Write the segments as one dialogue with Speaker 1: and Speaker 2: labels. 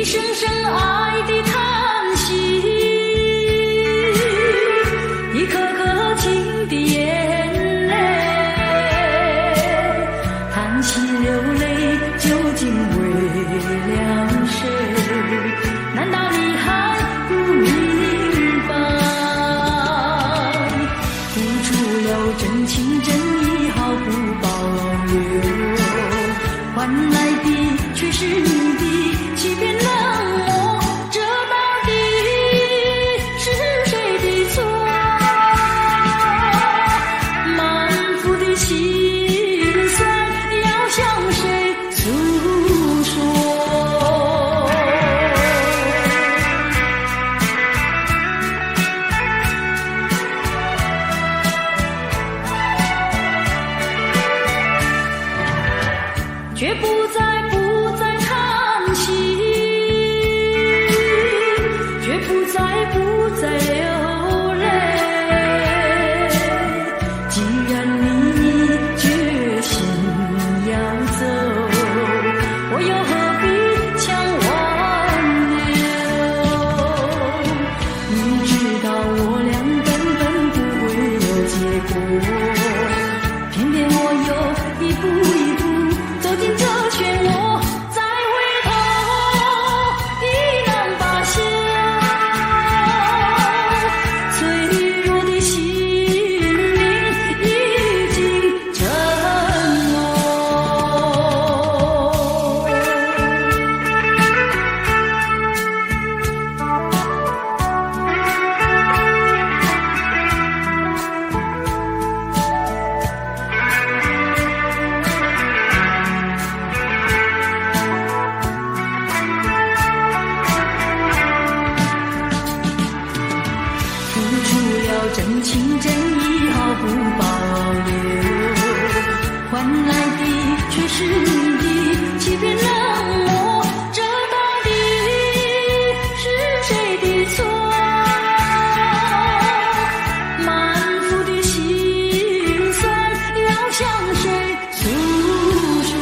Speaker 1: 声声爱的叹息，一颗颗情的眼泪，叹息流泪究竟为了谁？难道你还不明白？付出了真情真意毫不保留，换来的却是你的欺骗冷漠，这到底是谁的错？满腹的心酸要向谁诉说？却不再叹息，却不再流泪。既然你决心要走，我又何必强挽留？你知道我俩根本不会有结果，偏偏我又一步一步走进这漩涡，再回头已难罢休。脆弱的心灵已经沉默。付出了真情真意毫不保留，换来的却是你的欺骗冷漠，这到底是谁的错？满腹的心酸要向谁诉说？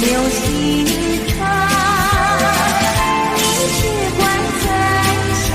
Speaker 1: 流星它，你只管在下。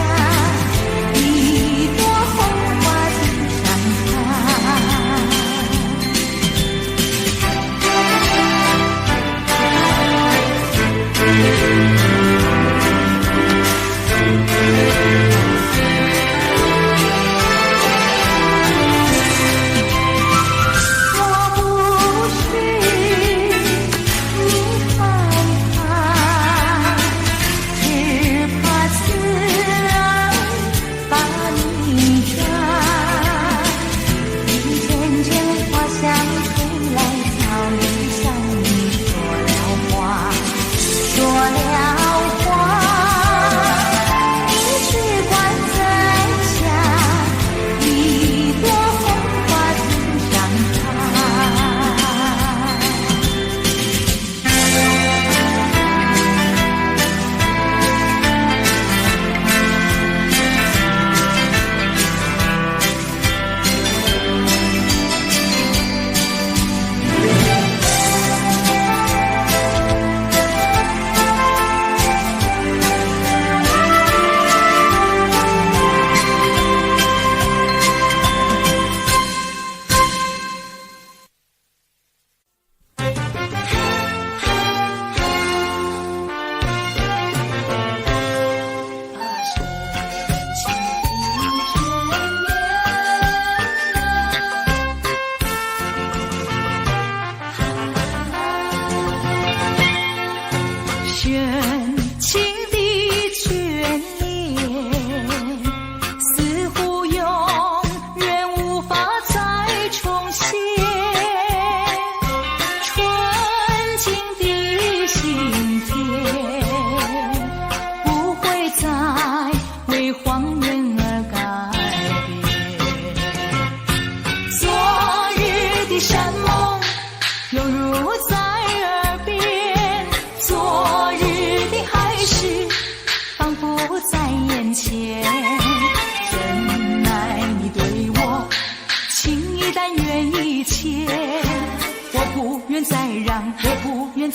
Speaker 1: 愿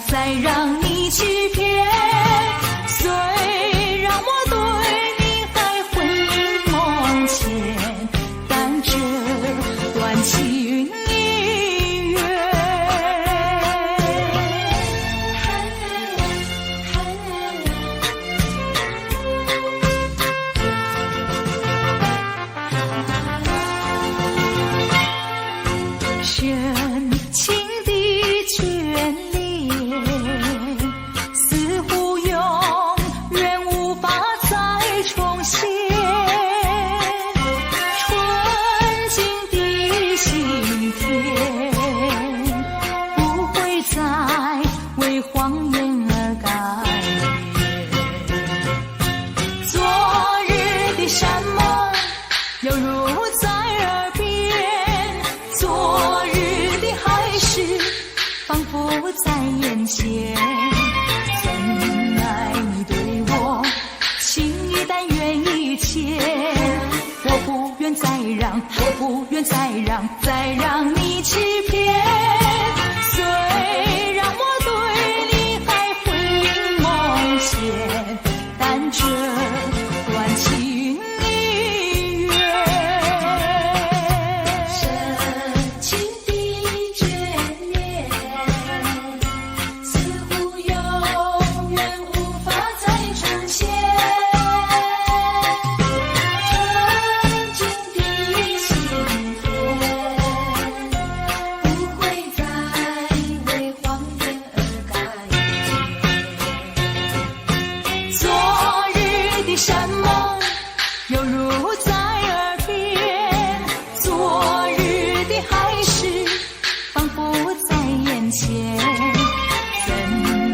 Speaker 1: 再让你欺骗。虽然我对你还魂萦梦牵，但这段情已远。深情的眷恋，似乎永远无法再重现。纯净的心田，不会再为谎言而改变。昨日的山盟犹如在耳边，昨日的海誓仿佛在眼前。曾爱你对我情意但愿意牵，我不愿再让你欺骗。虽然我对你还魂萦梦牵，但这段情已远。深情的眷恋，似乎永远无法再重现。纯净的心田，不会再为谎言而改变。昨日的山盟犹如在耳边，昨日的海誓仿佛在眼前。怎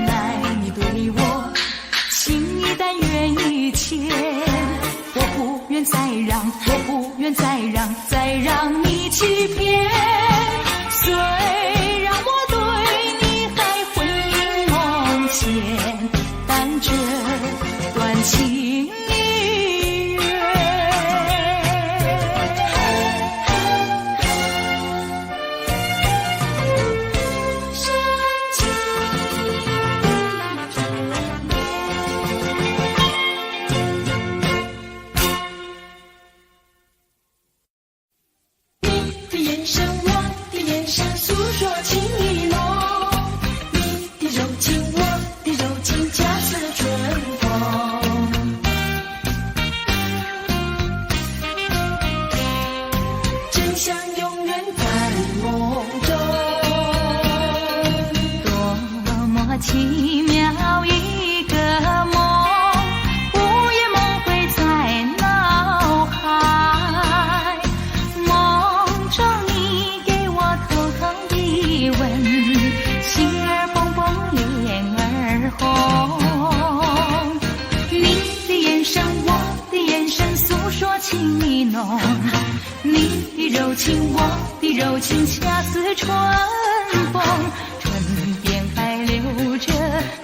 Speaker 1: 奈你对我情意但愿意牵，我不愿再让你欺骗。虽然我对你还魂萦梦牵，但这段情已远。深情的眷恋，你的眼神，我的眼神，诉说情意浓。你的柔情，我的柔情，恰似春风。真相永远在梦中。多么奇妙一个梦，午夜梦回在脑海。梦中你给我偷偷地问，心儿蹦蹦，脸儿红。你的眼神，我的眼神，诉说情意浓。你的柔情，我的柔情，恰似春风。唇边还留着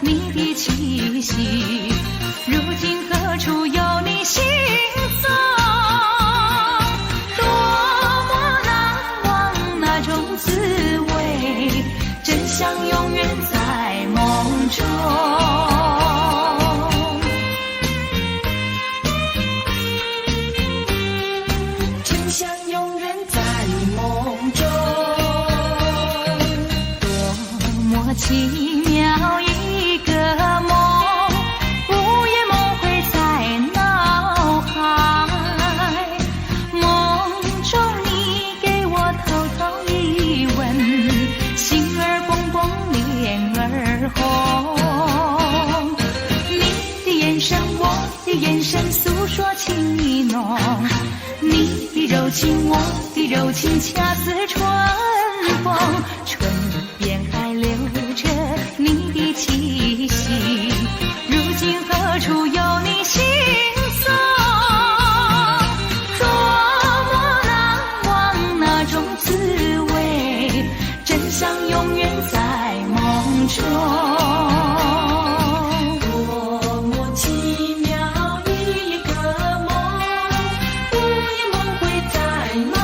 Speaker 1: 你的气息，如今何处有你行踪？多么难忘那种滋味，真相永远在梦中。真相永远在梦中。多么奇妙一个梦，午夜梦回在脑海。梦中你给我偷偷一问，心儿蹦蹦，脸儿红。你的眼神，我的眼神，诉说情意浓。你的柔情，我的柔情，恰似春风。唇边还留着你的气息，如今何处有你行踪？多么难忘那种滋味，真相永远在梦中。多么奇妙一个梦，午夜梦回在脑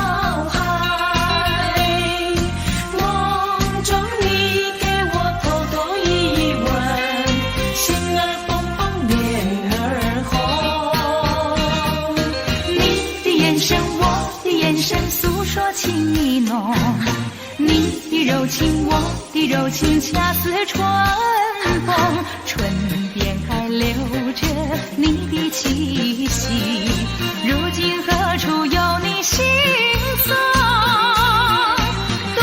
Speaker 1: 海。梦中你给我偷柔情恰似春风，唇边还留着你的气息。如今何处有你行踪？多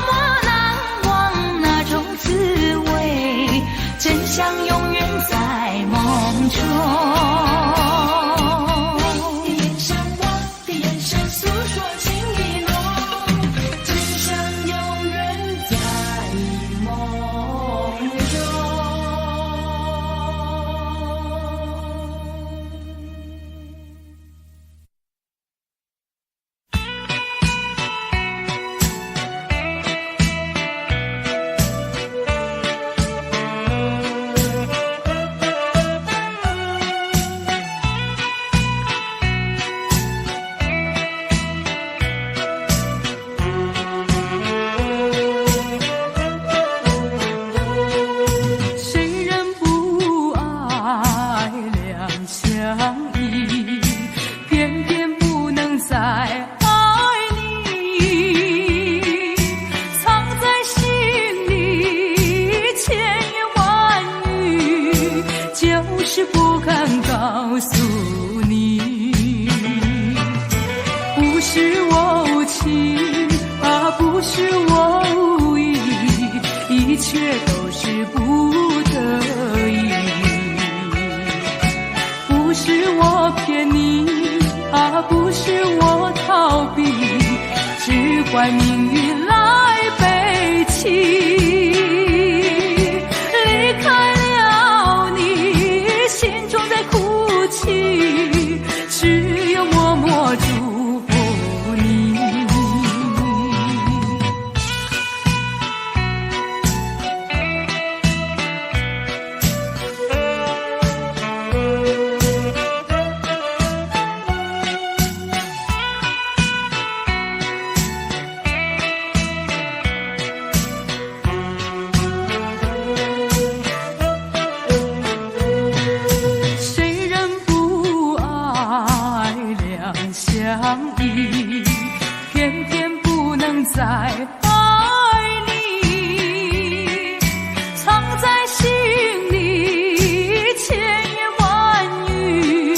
Speaker 1: 么难忘那种滋味，真想永远在梦中。你的眼神，我的眼神，诉说情意浓，真想永远在梦中。怪命运来背弃，离开了你，心中在哭泣，只有默默祝福你。偏偏不能再爱你，藏在心里千言万语，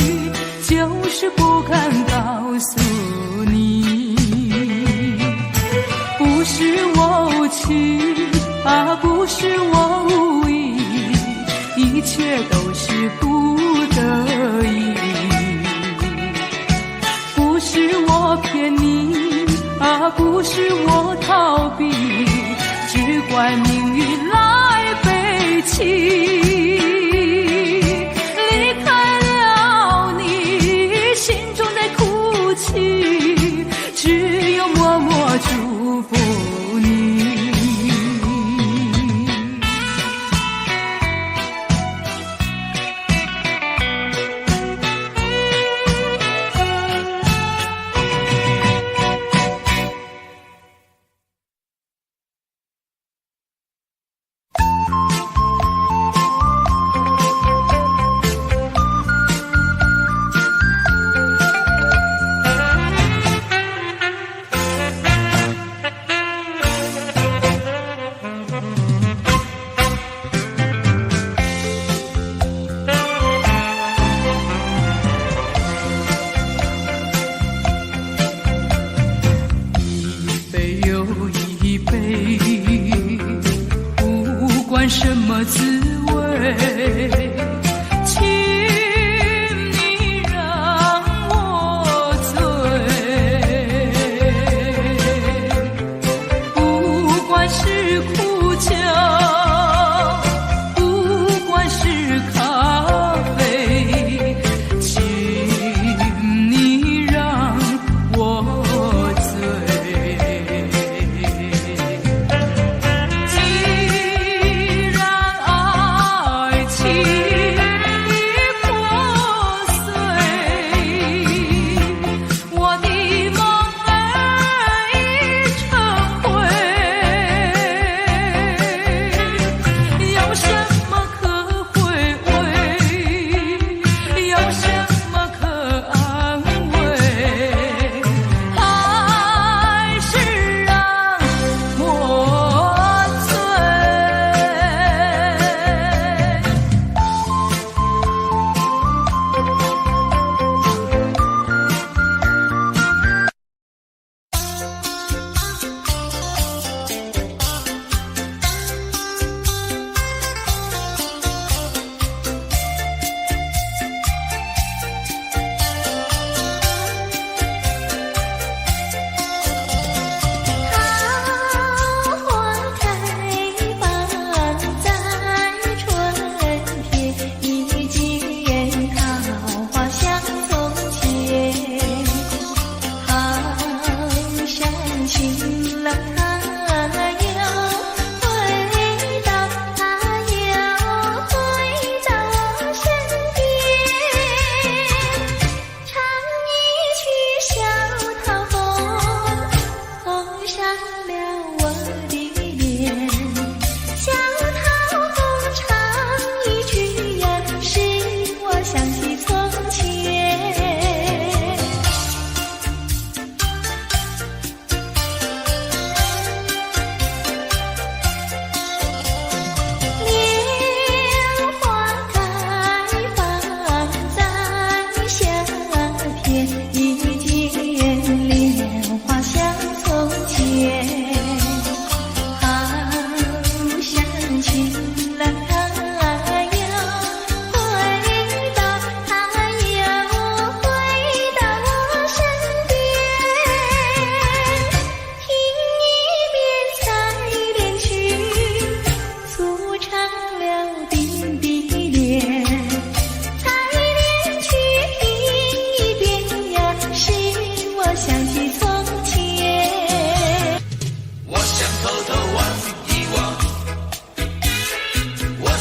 Speaker 1: 就是不敢告诉你。不是我无情啊，不是我无意，一切都是不得已。不是我骗你啊，不是我逃避，只怪命运来背弃，离开了你，心中在哭泣，只有默默祝福你。什么滋味？请你让我醉。不管是苦酒，不管是咖啡，请你让我醉。既然爱情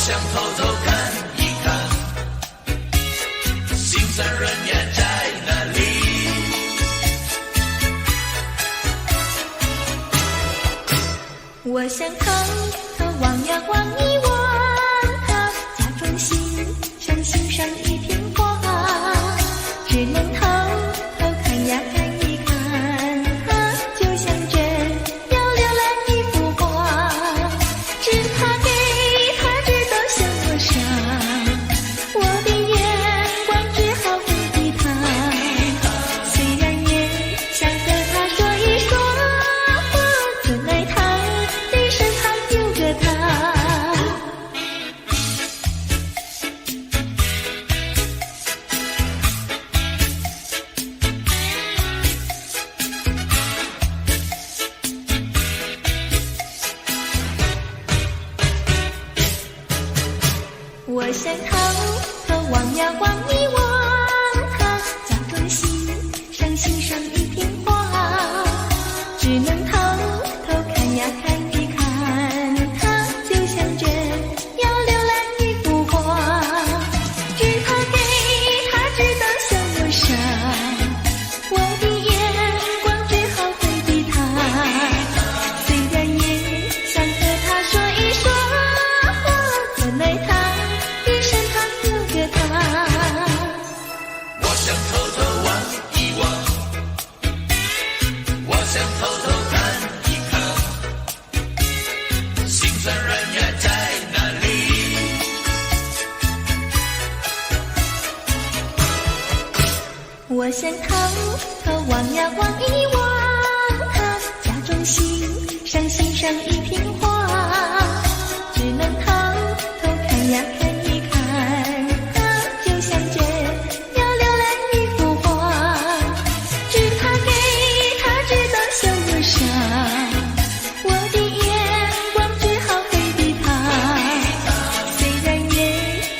Speaker 2: 想偷偷看一看，心酸人也在哪里？
Speaker 1: 我想偷偷望呀望一望他，假装欣赏欣赏一片花，只能偷偷看呀看一看他，就像真要浏览一幅画，只怕给他知道向我傻，我的眼光只好回避他，虽然也想和他说一说话，怎奈他的身旁有个他。我想偷偷望呀望一望他，假装欣赏欣赏一片花，只能偷偷看呀看一看他，就像真要浏览一幅画，只怕给他知道向我傻，我的眼光只好回避他，虽然也想和他说一说话，怎奈他的身旁有个他。
Speaker 2: 我想偷偷望一望，我想偷偷看一看，心酸人也在哪里？
Speaker 1: 我想偷偷望呀望一望他，假装欣赏欣赏一片花，只能偷偷看呀看一看他，就像真要浏览一幅画，只怕给他知道向我傻，我的眼光只好回避他，虽然也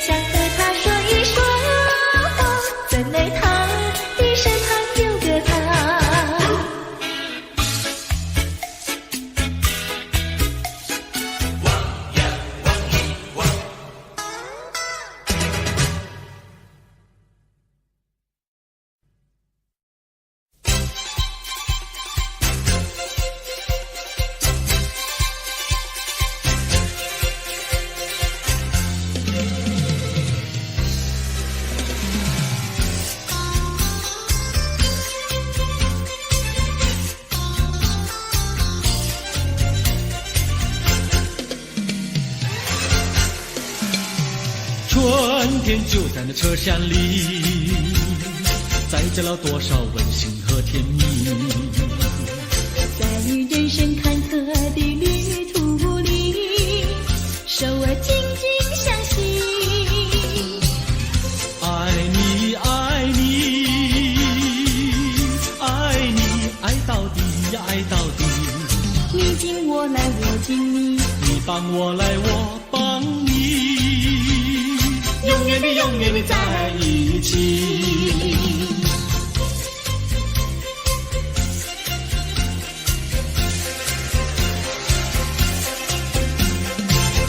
Speaker 1: 想和他说一说话，怎奈他的身旁有个他。
Speaker 2: 望呀望一望，
Speaker 3: 春天就在那车厢里，载着了多少温馨和甜蜜。
Speaker 1: 在人生坎坷的旅途里，手儿紧紧相系，
Speaker 3: 爱你爱你爱你爱到底呀爱到底，
Speaker 1: 你敬我来我敬你，
Speaker 3: 你帮我来我帮你，永远的永远的在一起。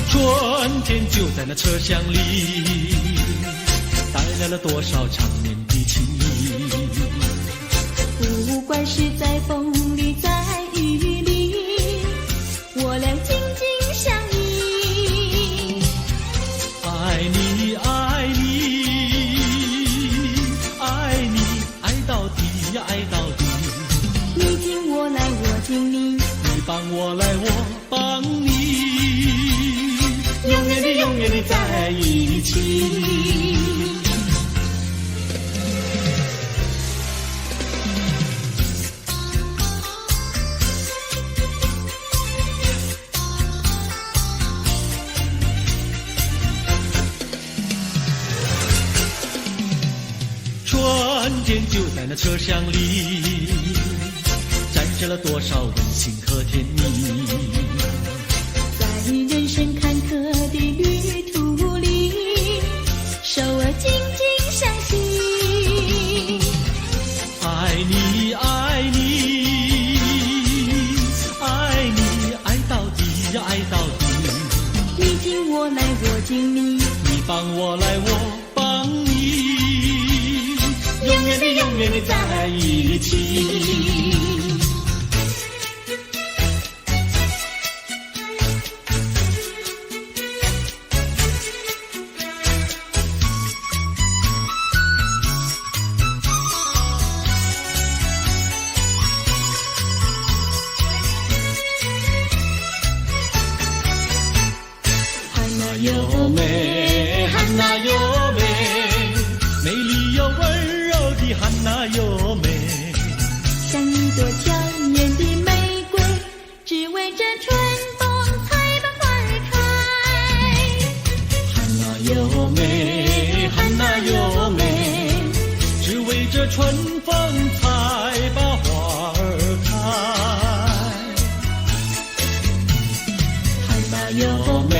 Speaker 3: 春天就在那车厢里，带来了多少缠绵的情谊。
Speaker 1: 不管是在风里在雨里，我俩紧紧相依，
Speaker 3: 爱你爱你爱你爱到底呀爱到底，
Speaker 1: 你敬我来我敬你，
Speaker 3: 你帮我来我帮你，永远的永远的在一起。春天就在那车厢里，载着了多少温馨和甜蜜。
Speaker 1: 在人生坎坷的旅途里，手儿紧紧相系，
Speaker 3: 爱你爱你爱你爱到底呀爱到底，
Speaker 1: 你紧我来握紧你，
Speaker 3: 你帮我来，我帮你，永远的永远的在一起。又美，汉娜又美，美丽又温柔的汉娜又美，
Speaker 1: 像一朵娇艳的玫瑰，只为这春风才把花儿开。
Speaker 3: 汉娜又美，汉娜又美，只为这春风才把花儿开。汉娜又美，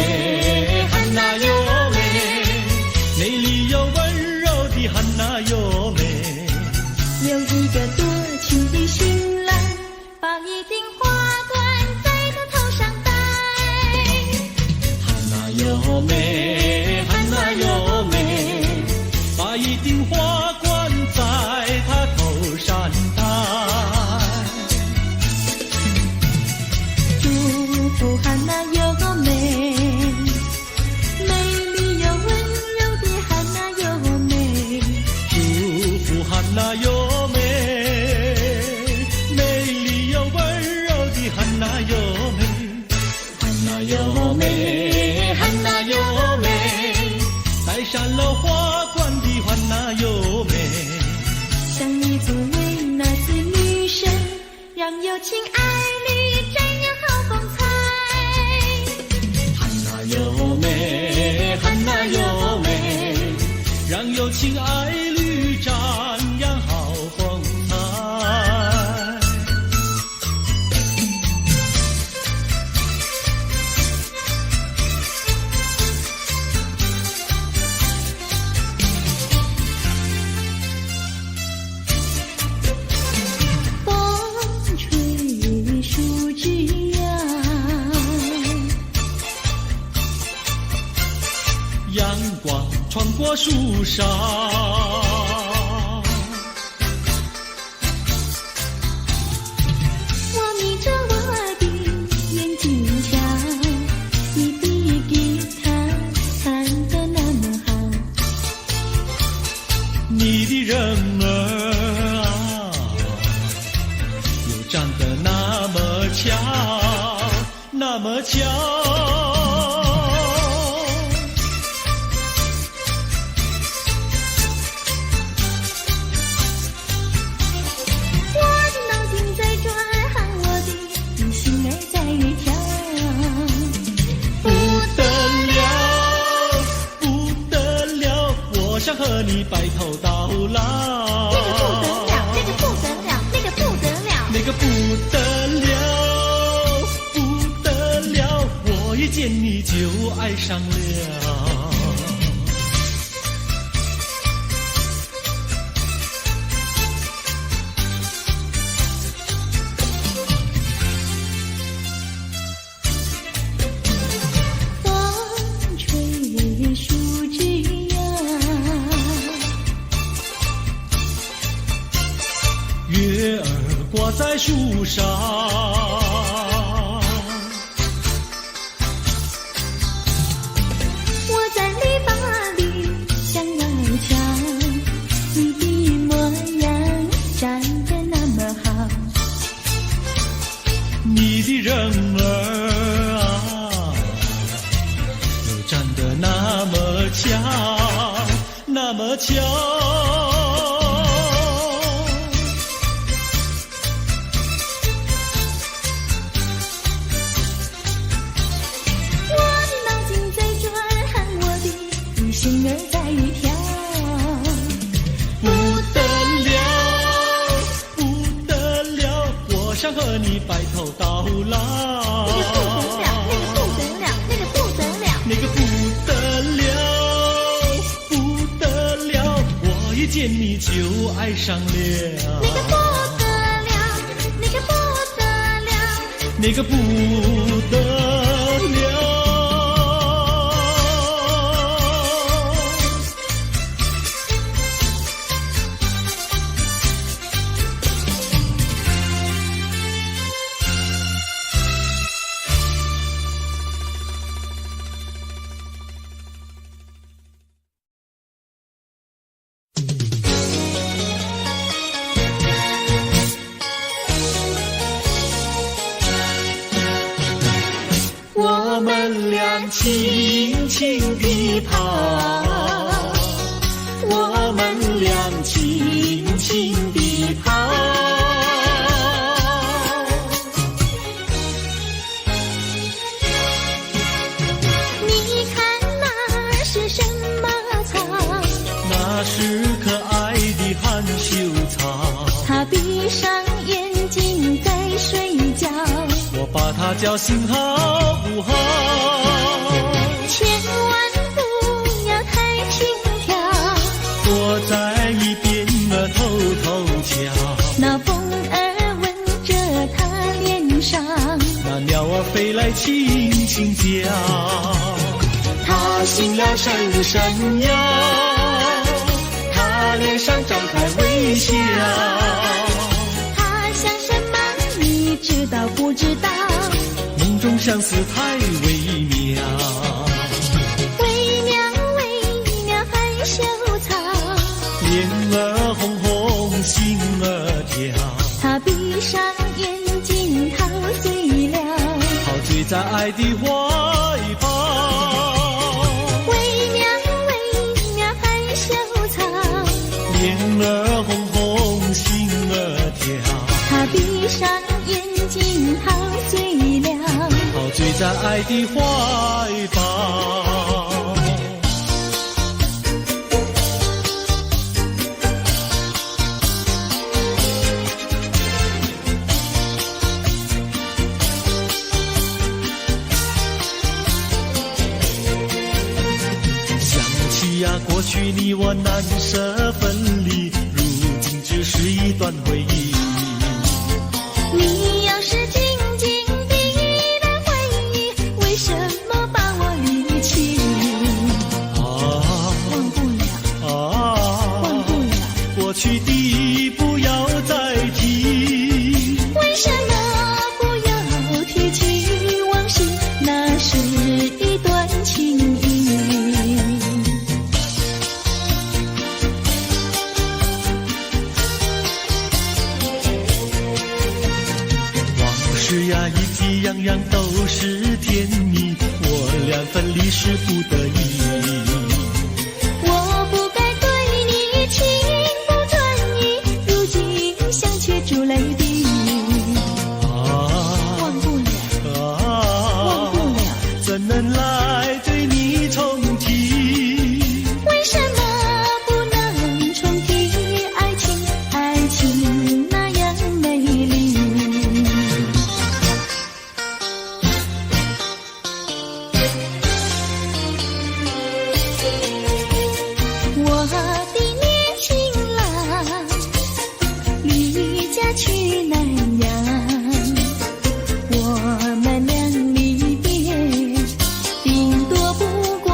Speaker 3: 汉娜又美，美丽又温柔的汉娜又美，
Speaker 1: 有一个多情的新郎，把一顶花冠在他头上戴。
Speaker 3: 汉娜又美，汉娜又美，把一顶花冠在他头上戴。
Speaker 1: 祝福汉娜又美，美丽又温柔的汉娜又美，
Speaker 3: 祝福汉娜又美，美丽又温柔的汉娜又美，汉娜又美，汉娜又美，戴上了花冠的汉娜又美，
Speaker 1: 像一座维纳斯女神，让有情爱侣展扬好风采。
Speaker 3: 汉娜又美，汉娜又美，让有情爱侣展扬好风采。
Speaker 1: 风吹树枝
Speaker 3: 阳光穿过树梢，
Speaker 1: 我眯着我的眼睛瞧，你的吉他弹得那么好，
Speaker 3: 你的人儿啊，又长得那么巧，那么巧。想和你白头到老，
Speaker 1: 那个不得了，那个不得了，那个不得了，
Speaker 3: 那个不得了，不得了，我一见你就爱上了。
Speaker 1: 风吹树枝
Speaker 3: 月儿挂在树上，
Speaker 1: 我在篱笆里向外瞧，你的模样长得那么好，
Speaker 3: 你的人儿啊，又长得那么巧，那么巧。
Speaker 1: 心儿在跳，
Speaker 3: 不得了，不得了，我想和你白头到老。
Speaker 1: 那个不得了，那个不得了，
Speaker 3: 那个不得了，不得了，我一见你就爱上了。
Speaker 1: 那个不得了，那个不得了，
Speaker 3: 那个不得了。轻轻地跑，我们俩轻轻地跑。
Speaker 1: 你看那是什么草？
Speaker 3: 那是可爱的含羞草。
Speaker 1: 它闭上眼睛在睡觉，
Speaker 3: 我把它叫醒好不好？
Speaker 1: 千万不要太轻佻，
Speaker 3: 躲在一边偷偷瞧。
Speaker 1: 那风儿吻着它脸上，
Speaker 3: 那鸟儿飞来轻轻叫。它醒了伸伸腰，它脸上张开微笑。
Speaker 1: 它想什么你知道不知道？
Speaker 3: 梦中相思太微妙，
Speaker 1: 微妙微妙害羞草，
Speaker 3: 脸儿红红心儿跳。
Speaker 1: 它闭上眼睛陶醉了，
Speaker 3: 陶醉在爱的怀抱。
Speaker 1: 微妙微妙害羞草，
Speaker 3: 脸儿红红心儿跳。
Speaker 1: 它闭上眼睛陶醉了，
Speaker 3: 陶醉在爱的怀抱。想起呀，过去你我难舍分离，如今只是一段回忆。
Speaker 1: 你要是静静地来回忆，为什么把我离弃？忘不了，忘不了，
Speaker 3: 过去的不要再提。
Speaker 1: 为什么不要提起往事？那是一段情谊。
Speaker 3: 往事呀，一起样样都是甜蜜，我俩分离是不得已。
Speaker 1: 我不该对你情不转移，如今想却出泪滴。忘不了，忘不了，
Speaker 3: 怎能来对你重提？
Speaker 1: 为什么不能重提爱情？爱情那样美丽。我的年轻郎离家去南洋，我们俩离别，顶多不过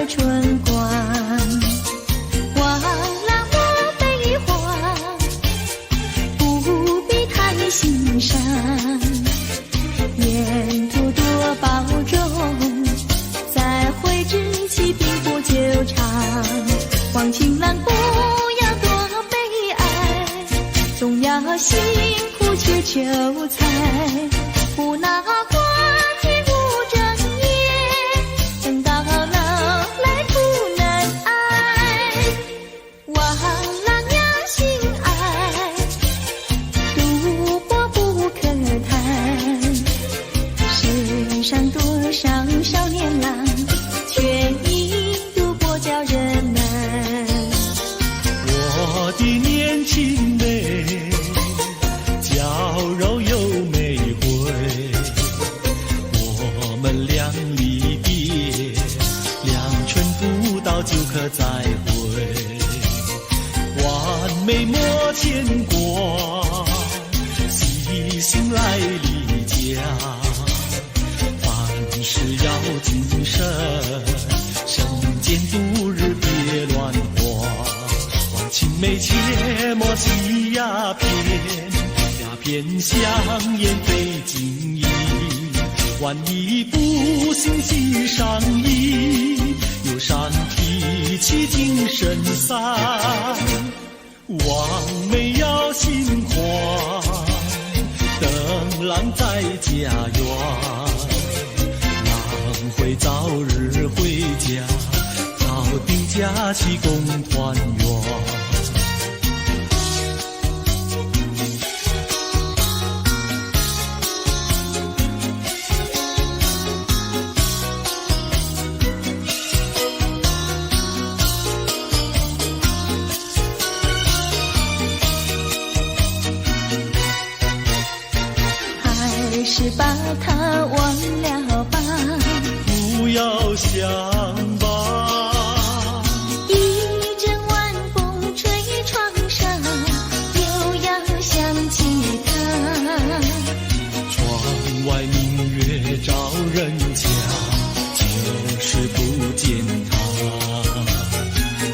Speaker 1: 春光。忘了我悲欢，不必太心伤。沿途多保重，再会之期并不久长。望情郎不要多悲哀，总要辛苦去求财，不拿瓜田无正业，等到老来不能爱。望郎要心爱，独活不可叹。世上多少少年郎，却已度过叫人难。
Speaker 3: 我的年轻妹，娇柔又美慧，我们俩离别，两春不到就可再会。完美莫牵挂，细心来离家，凡事要谨慎，身间度日别乱花。青梅切莫系鸦片，鸦片香烟非金银。万一不幸系上衣，忧伤提起精神散。望梅要心宽，等郎在家园，郎会早日佳期共团圆。
Speaker 1: 还是把它忘了吧，
Speaker 3: 不要想吧，
Speaker 1: 一阵晚风吹窗上，又要想起他。
Speaker 3: 窗外明月照人家，就是不见他。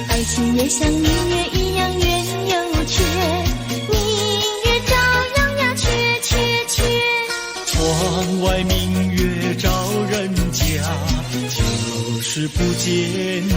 Speaker 1: 爱情也像明月一样圆又缺，明月照样呀缺缺缺。
Speaker 3: 窗外明月照人家，就是不见他。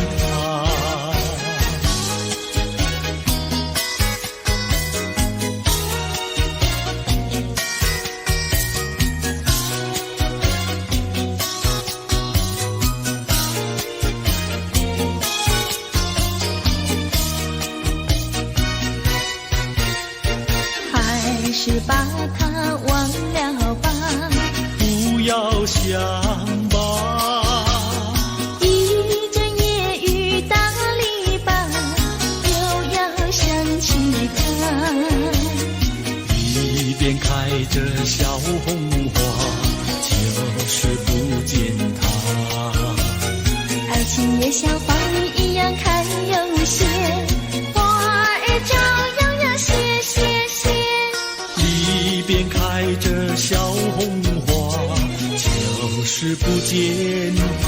Speaker 1: 还是把它忘了吧，
Speaker 3: 不要想吧，
Speaker 1: 一阵夜雨打篱笆，又要想起他。
Speaker 3: 一边开着小红花，就是不见他。
Speaker 1: 爱情也像花儿一样开又谢，花儿照样呀谢谢谢。
Speaker 3: 一边开着小红花，就是不见他。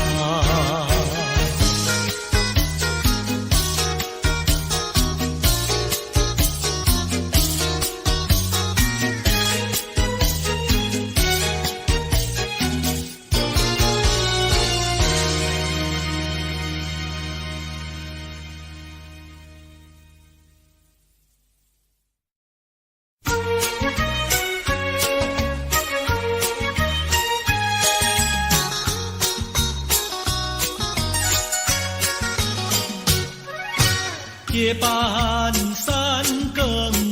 Speaker 3: 夜半三更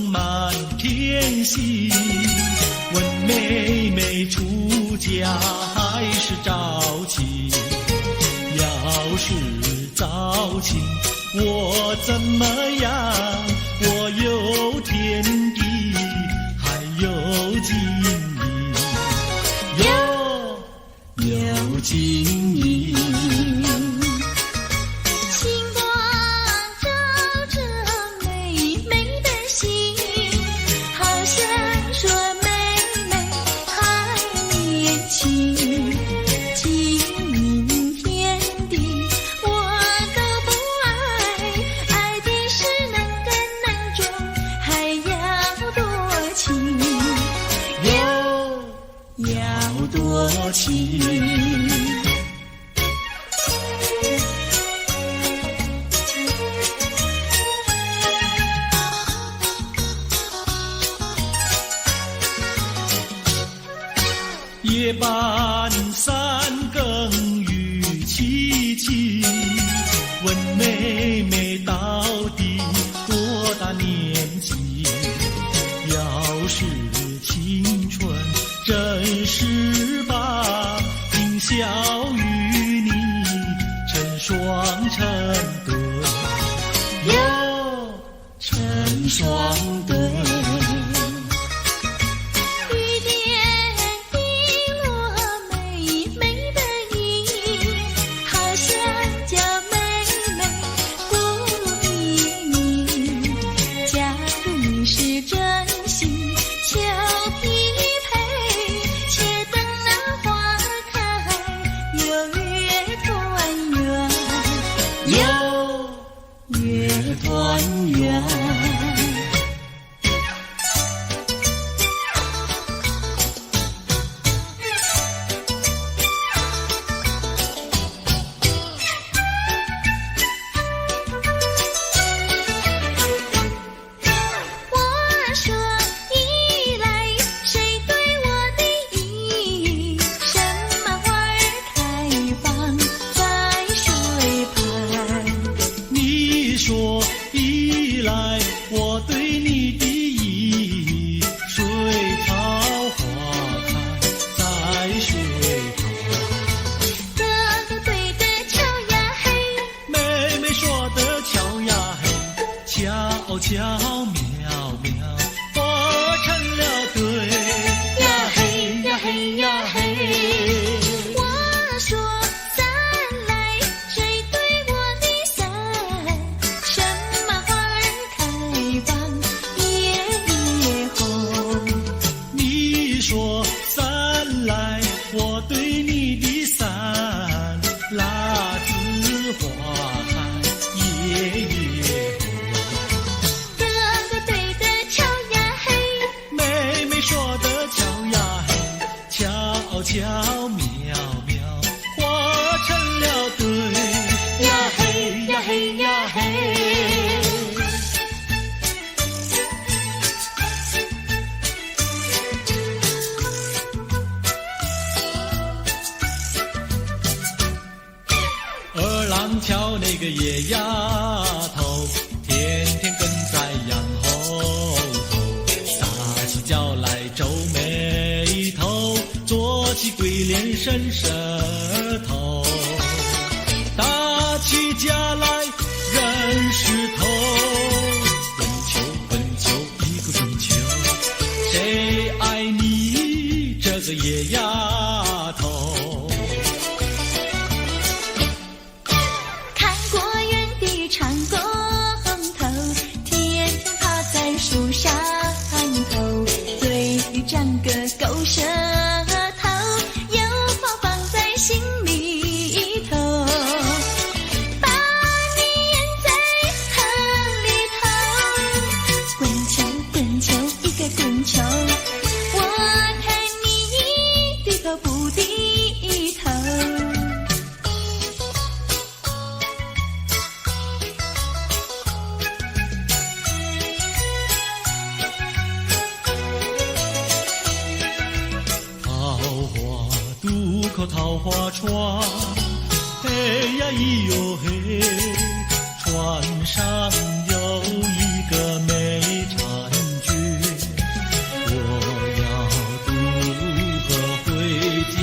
Speaker 3: 满天星，问妹妹出嫁还是早亲？要是早亲，我怎么样？我有天地，还有金银，有金银。夜半三更雨凄凄，问妹妹到底多大年纪？要是青春真是把今宵与你成双成对，成双对。团圆。
Speaker 1: 我说一来，谁对我的意？什么花儿开放在水畔？
Speaker 3: 你巧妙妙化成了对。
Speaker 1: 呀嘿呀嘿呀嘿，我说伞来，谁对我的伞？什么花儿开放夜夜红？
Speaker 3: 你说伞来，我对你的伞，蜡枝花海夜夜红。
Speaker 1: 哥哥对的巧呀嘿，
Speaker 3: 妹妹说的巧呀嘿，巧巧妙妙化成了对。
Speaker 1: 呀嘿呀嘿呀嘿。
Speaker 3: 二郎桥那个野丫头，天天跟在羊后头，撒起娇来皱眉头，做起鬼脸伸舌头，打起架来扔石头，滚球滚球一个滚球，谁爱你这个野丫头？
Speaker 1: 看过园的长工头，天天趴在树上头，嘴里长个狗舌头，有话放在心里头，把你咽在河里头，滚球滚球一个滚球，我看你低头不低头。
Speaker 3: 桃花渡口桃花船，嘿呀咿哟嘿，船上有一个美婵娟，我要渡河回家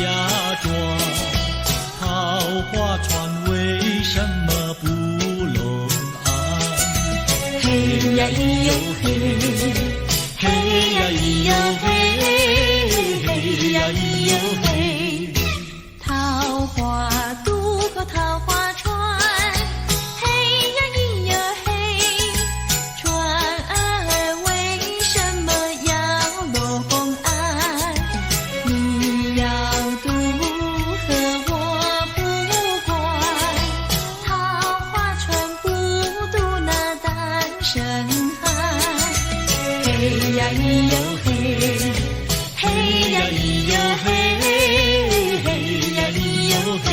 Speaker 3: 庄，桃花船为什么不拢岸？
Speaker 1: 嘿呀咿哟嘿，嘿呀咿哟嘿，嘿呀咿哟嘿，桃花渡口桃花船，嘿呀咿哟嘿，船儿为什么要拢岸？你要渡河我不管，桃花船不渡那单身汉。嘿呀咿哟嘿，嘿呀咿哟嘿，嘿呀咿哟嘿。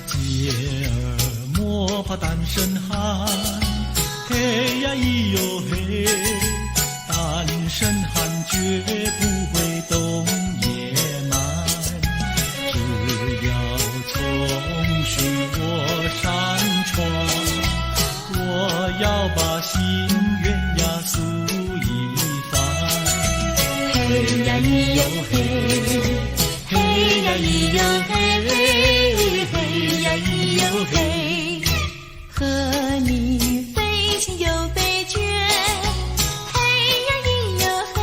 Speaker 3: 姐儿莫怕单身汉，嘿呀咿哟嘿，单身汉绝不会动野蛮，只要重许我上床，我要把心愿呀诉一番。
Speaker 1: 嘿呀咿哟嘿，嘿呀咿哟嘿，嘿呀咿哟嘿，和你非亲又非眷，嘿呀咿哟嘿，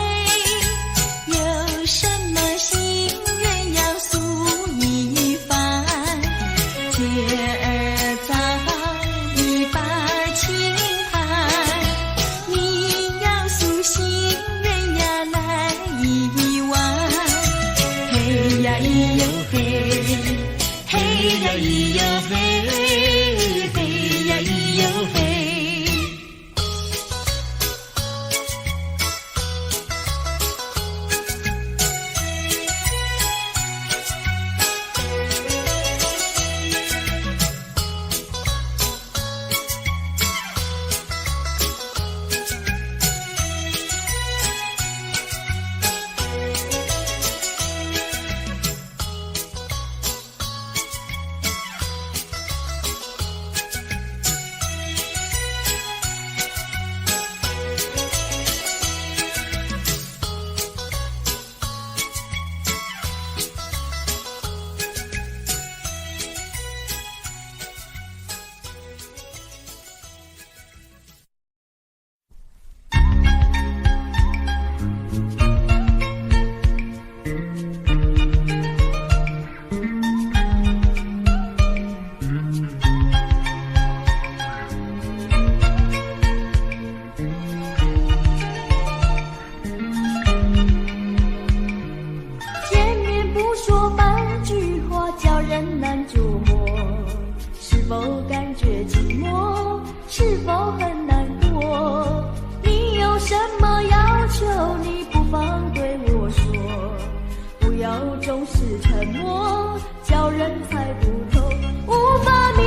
Speaker 1: 要总是沉默，叫人猜不透，无法明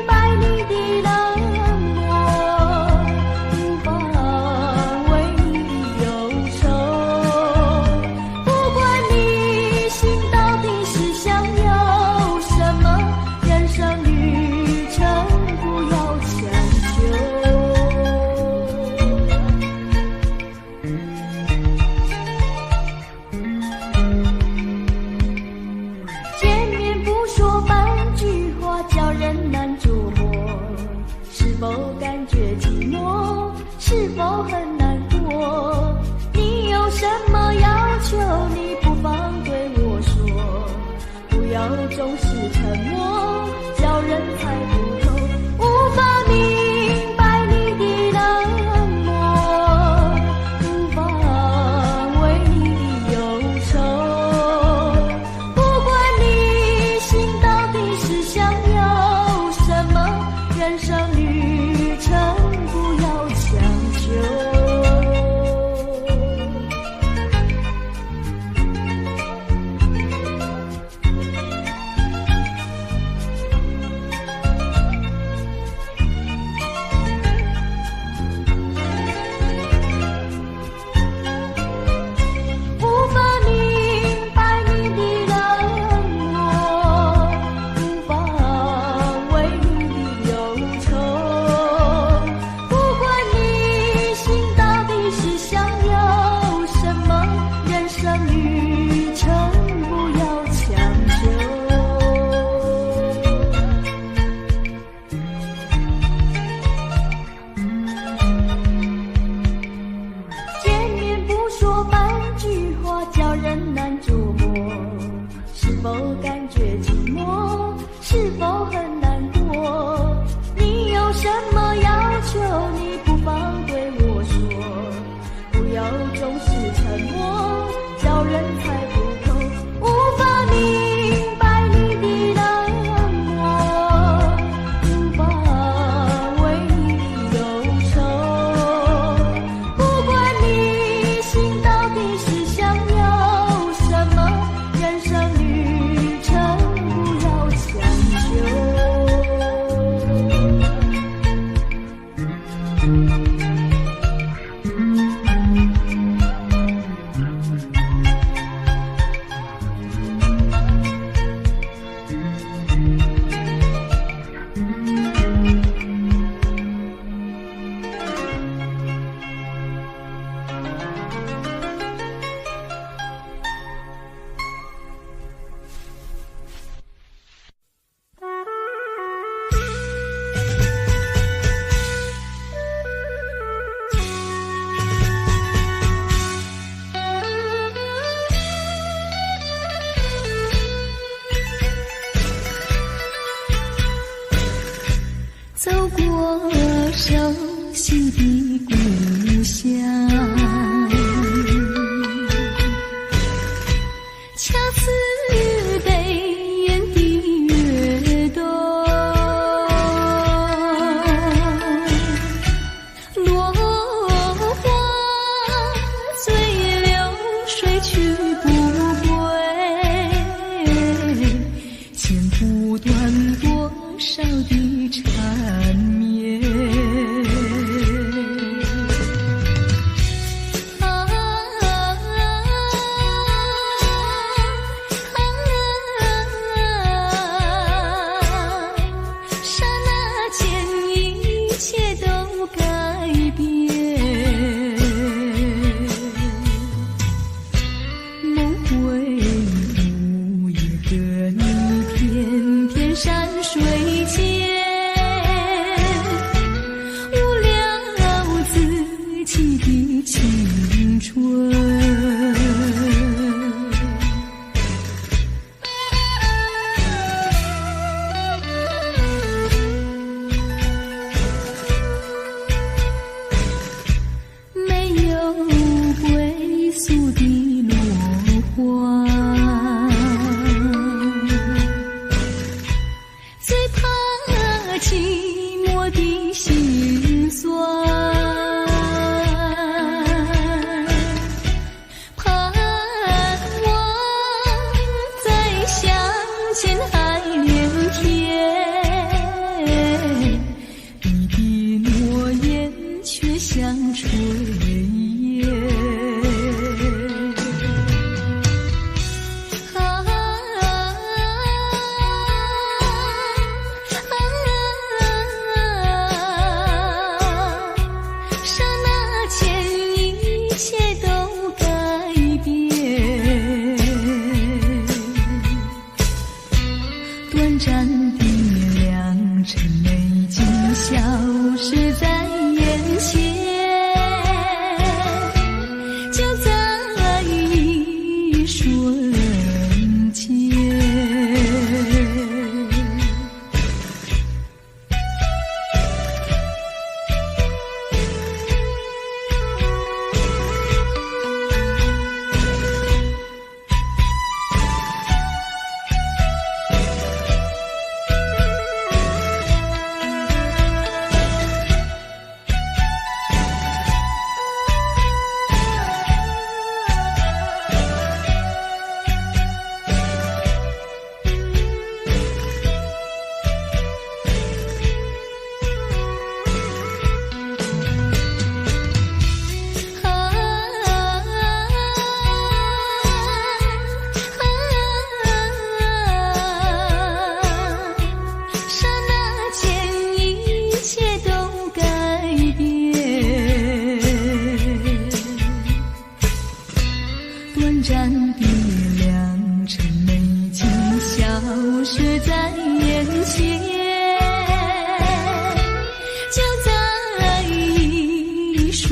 Speaker 1: 白你的冷漠，无法为你的忧愁。不管你心到底是想要什么，人生旅程不要强求。见面不说半句话，叫人难捉摸。是否感觉寂寞？是否很难过？你有什么要求？你不妨对我说，不要总是沉默，叫人猜不透，无法明白你的冷漠，无法为你的忧愁。不管你心到底是想要什么，人生旅程不要强求。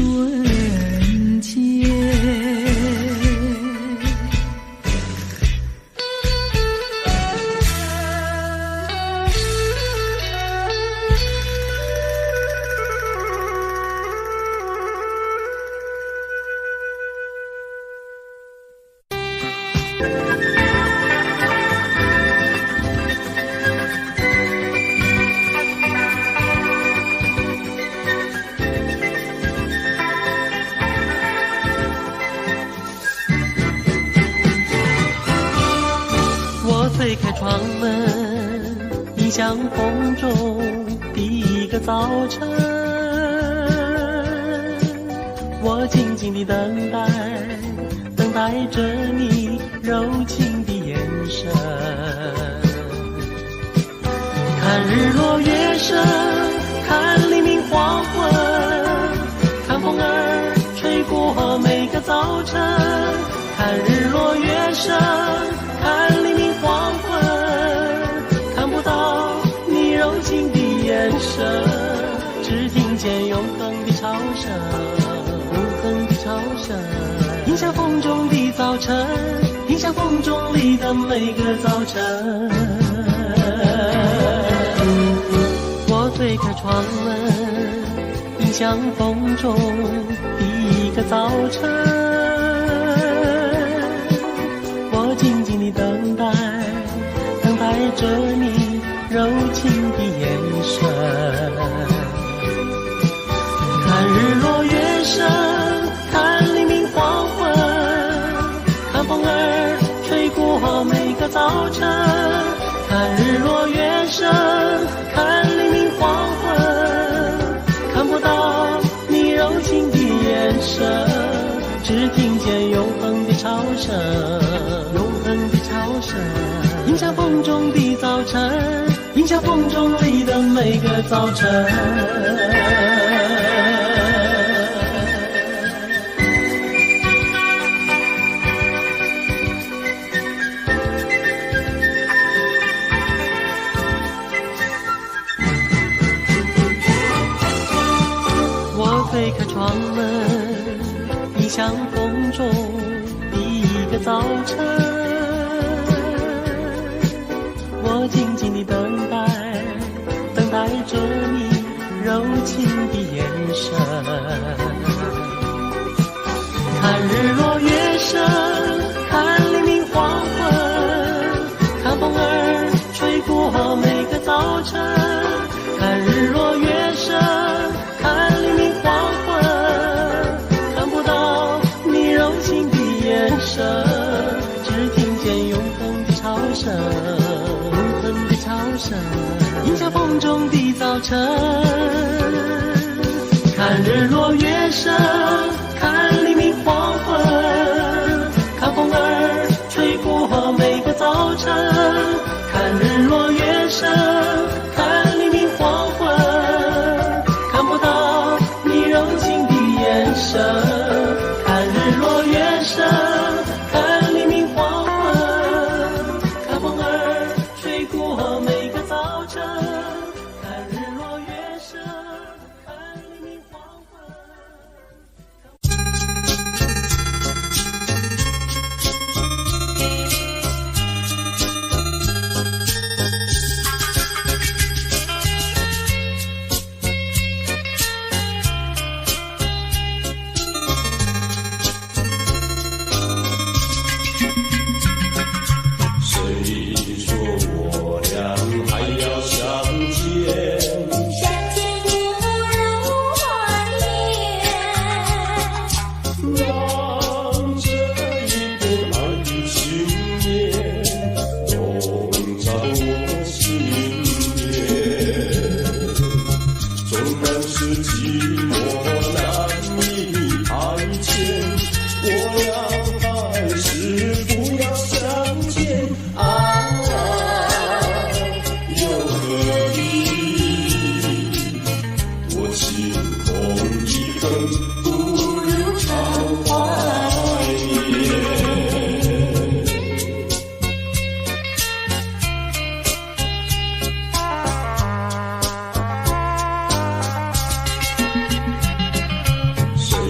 Speaker 1: 瞬间。
Speaker 4: 推开窗门，迎向风中第一个早晨。我静静地等待，等待着你柔情的眼神。看日落月升，看黎明黄昏，看风儿吹过每个早晨。看日落月升，看黎明黄昏，看不到你柔情的眼神，只听见永恒的潮声，永恒的潮声，迎向风中的早晨，迎向风中里的每个早晨。我推开窗门，迎向风中第一个早晨。我静静地等待，等待着你柔情的眼神。看日落月升，看黎明黄昏，看风儿吹过每个早晨。看日落月升，看黎明黄昏，看不到你柔情的眼神，只听见永恒的潮声，永恒的潮声，迎向风中的早晨，迎向风中里的每个早晨。我推开窗门，迎向风中第一个早晨。我静静地等待，等待着你柔情的眼神。看日落月升，看黎明黄昏，看风儿吹过每个早晨。看日落月升，看黎明黄昏，看不到你柔情的眼神，只听见永恒的潮声，永恒的潮声，迎向风中的早晨。看日落月升，看黎明黄昏，看风儿吹过每个早晨。看日落月升，看黎明黄昏，看不到你柔情的眼神。看日落月升，看黎明黄昏，看风儿吹过每个早晨。看日落月升，看黎明黄昏。
Speaker 2: 谁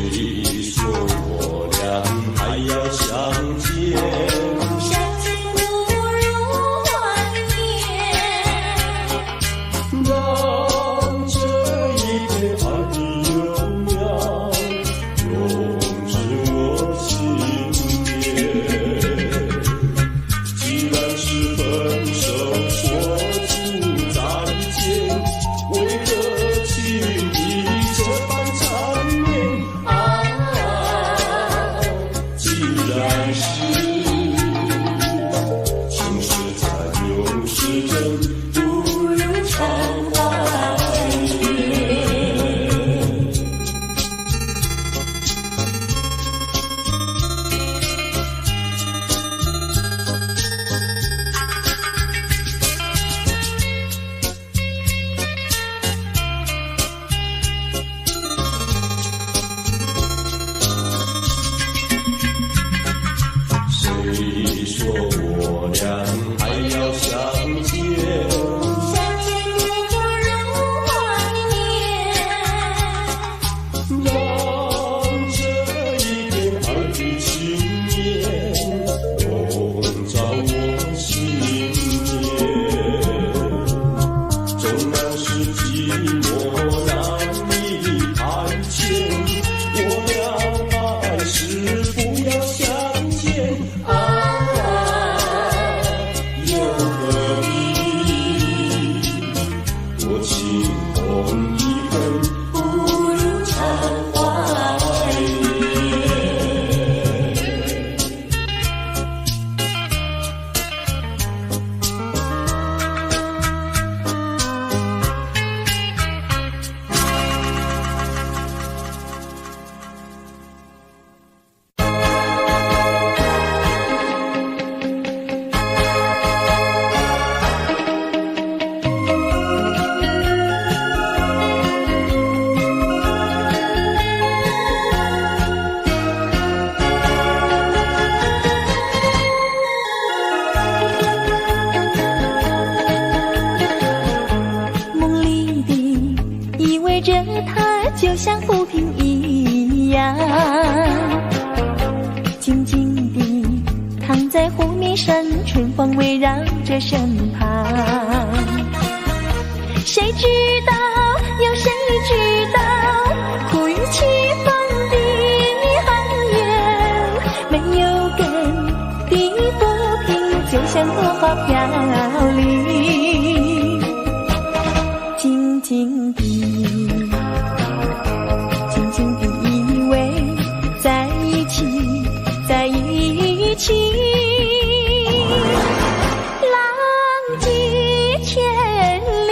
Speaker 2: 你说我俩还要相见，
Speaker 1: 相见不负如怀念，
Speaker 2: 让这一片爱的情念笼罩我心间。纵然是寂寞难以排遣，我俩还是不要相见。又何必多情空一恨，不如常怀念。
Speaker 1: 梦里的依偎着他，就像浮萍一样，静静地躺在湖面上，春风围绕着身旁。谁知道，有谁知道，苦与凄风的寒烟，没有根的浮萍，就像落花飘零。静静地依偎在一起，在一起，浪迹千里。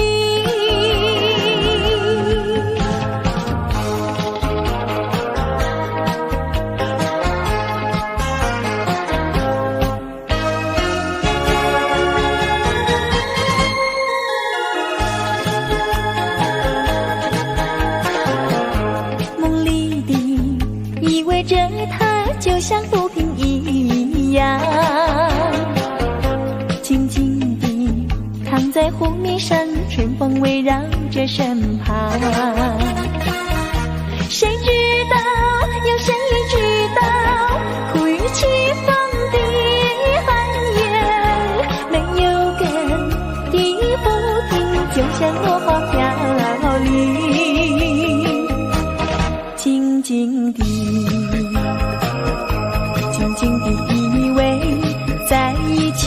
Speaker 1: 梦里的依偎着他，就像浮萍一样，静静地躺在湖面上，春风围绕着身旁。谁知道，有谁知道，苦与凄风的寒烟，没有根的浮萍，就像落花飘零。静静地依偎在一起，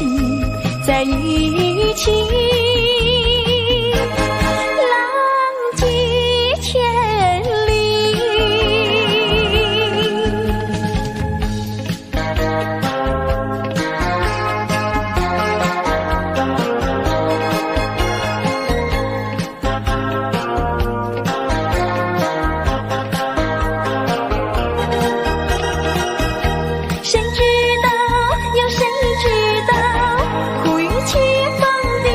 Speaker 1: 在一起，浪迹千里。谁知道，有谁知道，苦与凄风的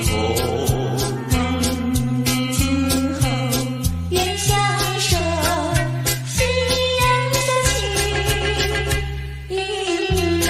Speaker 2: 匆。
Speaker 1: 今后愿相守，夕阳下起云朵。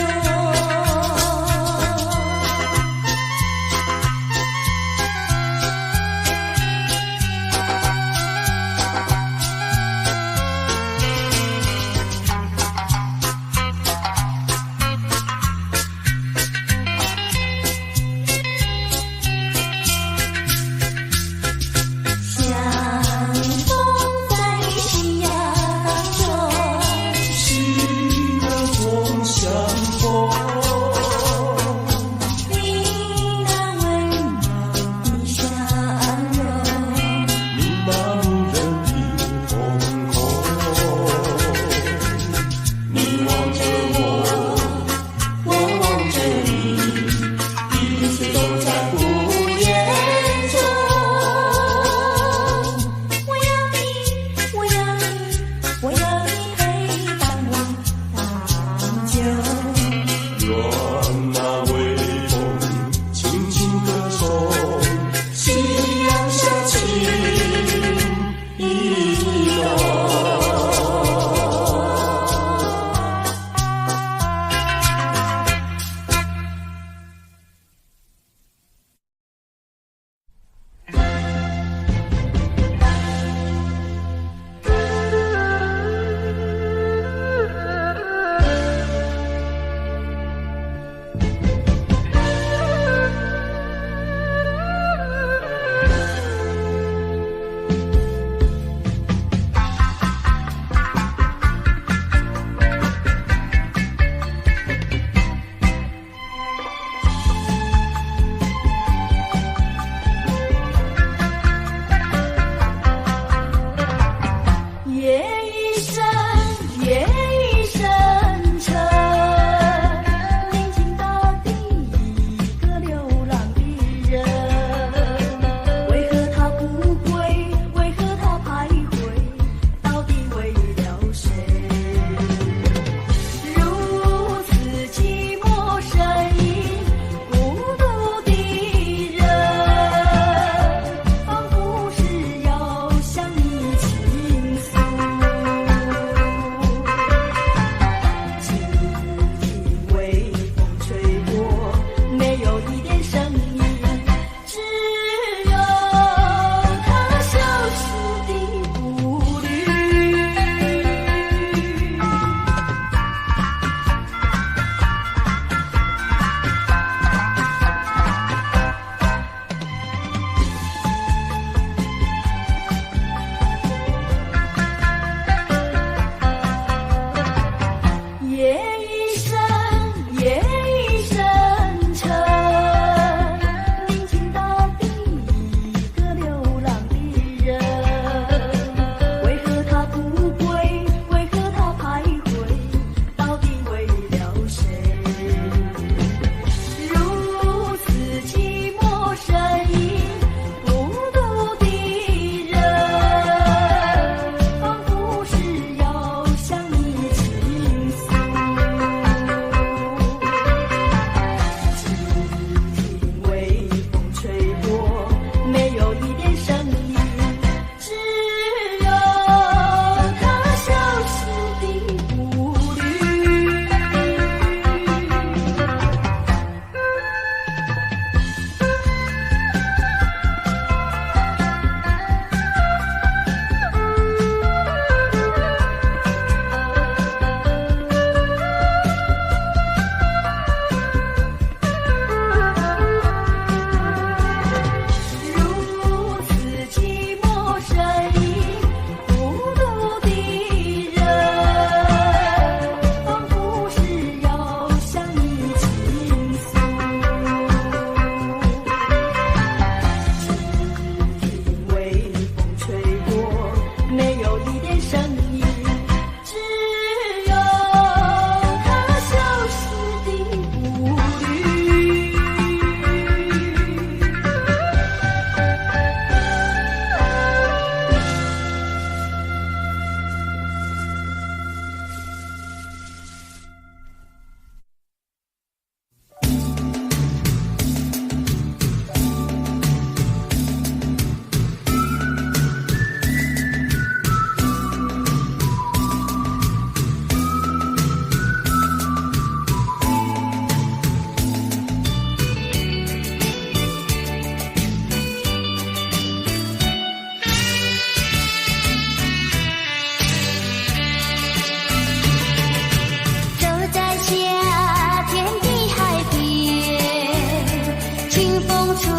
Speaker 1: 吹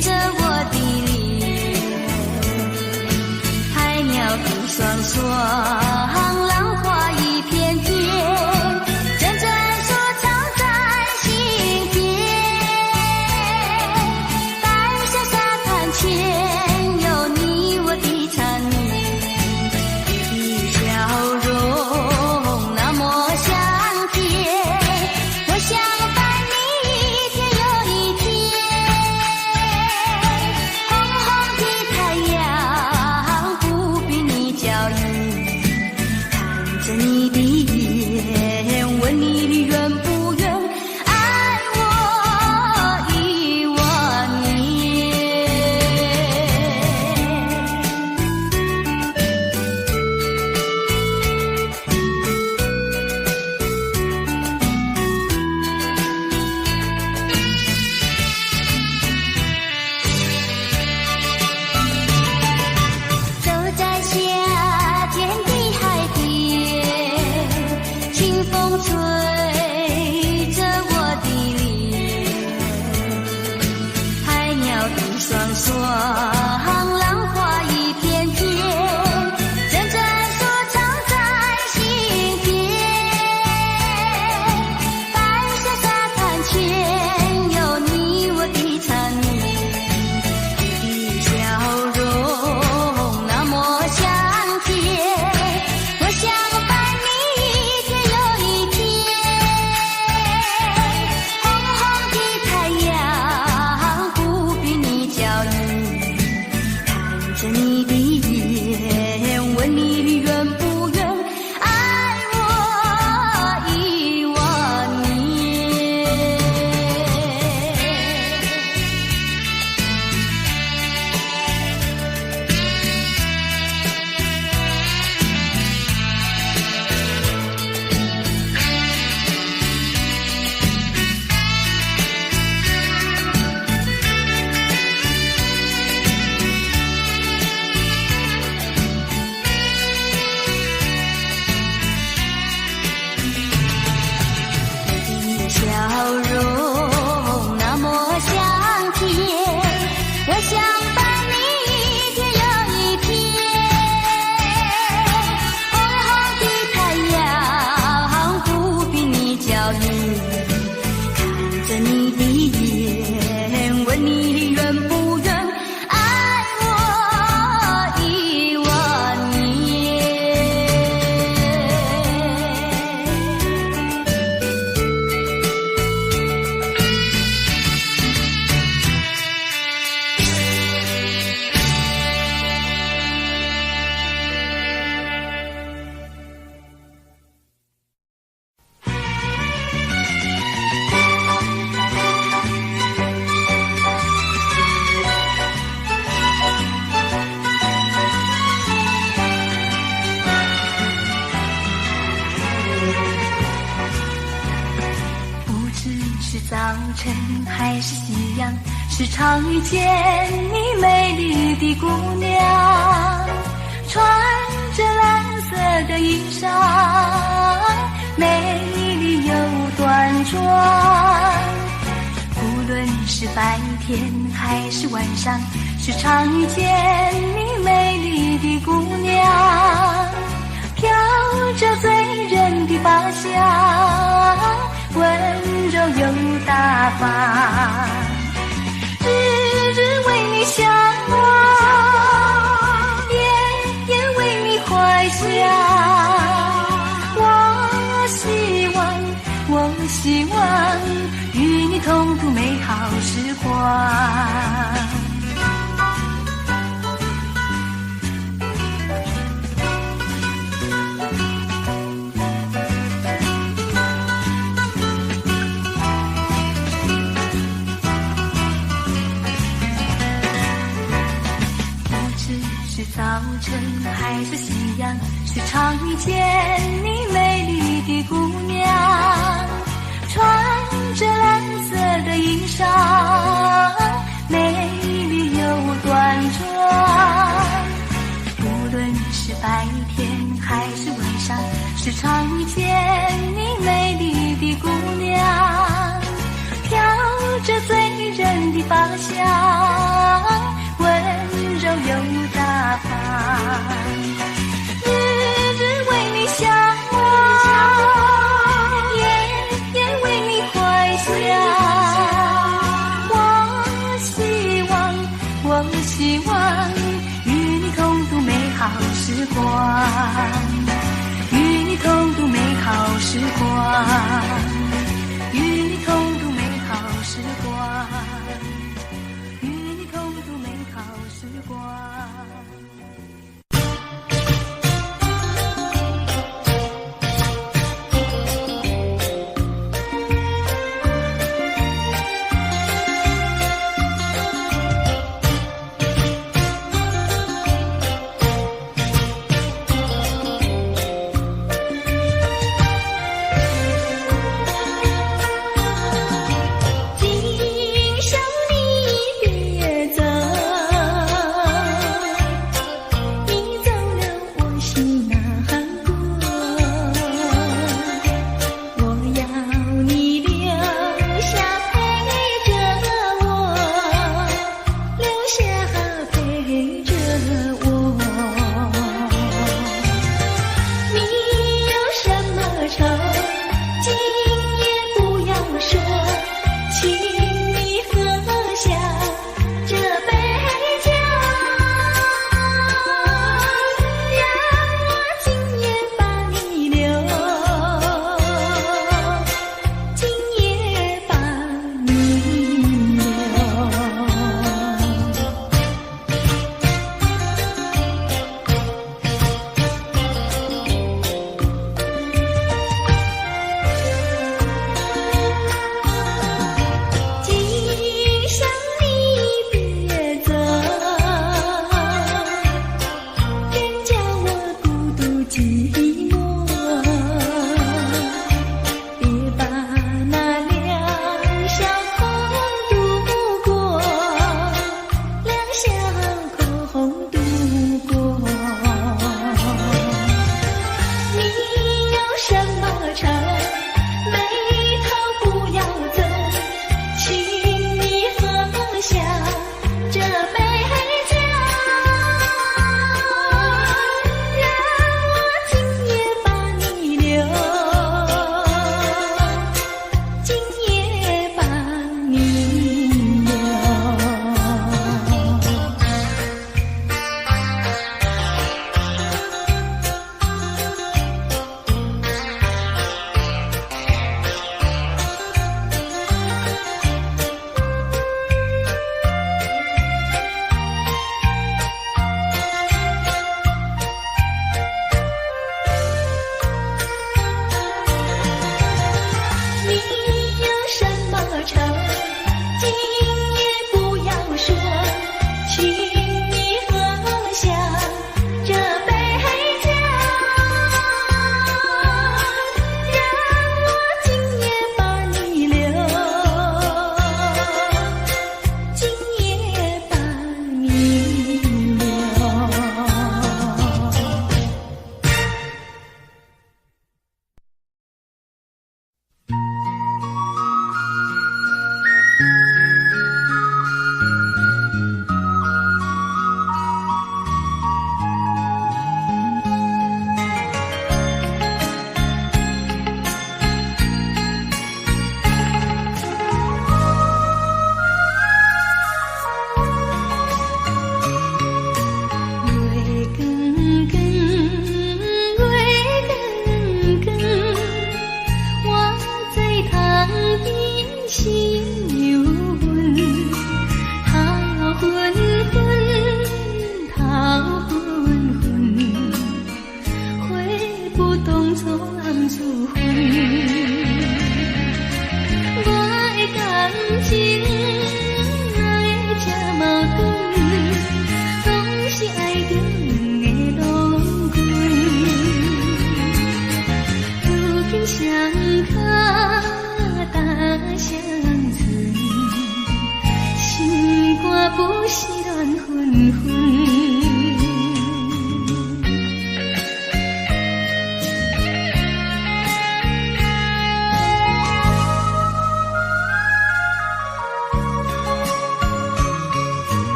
Speaker 1: 着我的脸，海鸟吐双双，浪花一片片，阵阵说唱在心间。白色沙滩前有你我的缠绵，你的笑容那么香甜，我想伴你一天又一天。红红的太阳不比你娇艳，看着你的眼，问你愿不愿爱我1万年。走在夏天的海边，清风吹着我的脸，海鸟吐双双，浪花一片片，阵阵说唱在心间。白色沙滩前有你我的缠绵，你的笑容那么香甜，我想伴你一天又一天。红红的太阳不比你娇艳，看着你的眼，问你愿不愿爱我1万年。你的笑容那么香甜，我想伴你一天又一天。红红的太阳不比你娇艳，看着你的眼，问你愿不愿爱我1万年。不知是早晨还是夕阳，时常遇见你美丽的姑娘，穿着蓝色的衣裳，美丽又端庄。无论是白天还是晚上，时常遇见你美丽的姑娘，飘着醉人的发香，温柔又大方，日日为你向往，夜夜为你怀想。我希望与你同度美好时光。早晨还是夕阳，时常遇见你美丽的姑娘，穿着蓝色的衣裳，美丽又端庄。无论是白天还是晚上，时常遇见你美丽的姑娘，飘着醉人发香，温柔又大方，日日为你向往，夜夜为你怀想。我希望与你共度美好时光，与你共度美好时光，与你共度美好时光，与你共度美好时光。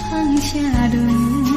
Speaker 1: 芳车轮。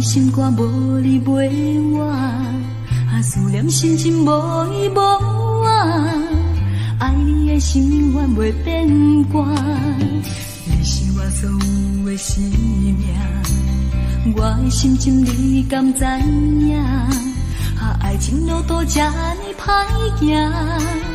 Speaker 5: 心肝无你陪我，思念深深无依无我，爱你的心愿袂变卦。你是我所有的生命，我的心情你敢知影？爱情路途这呢歹行。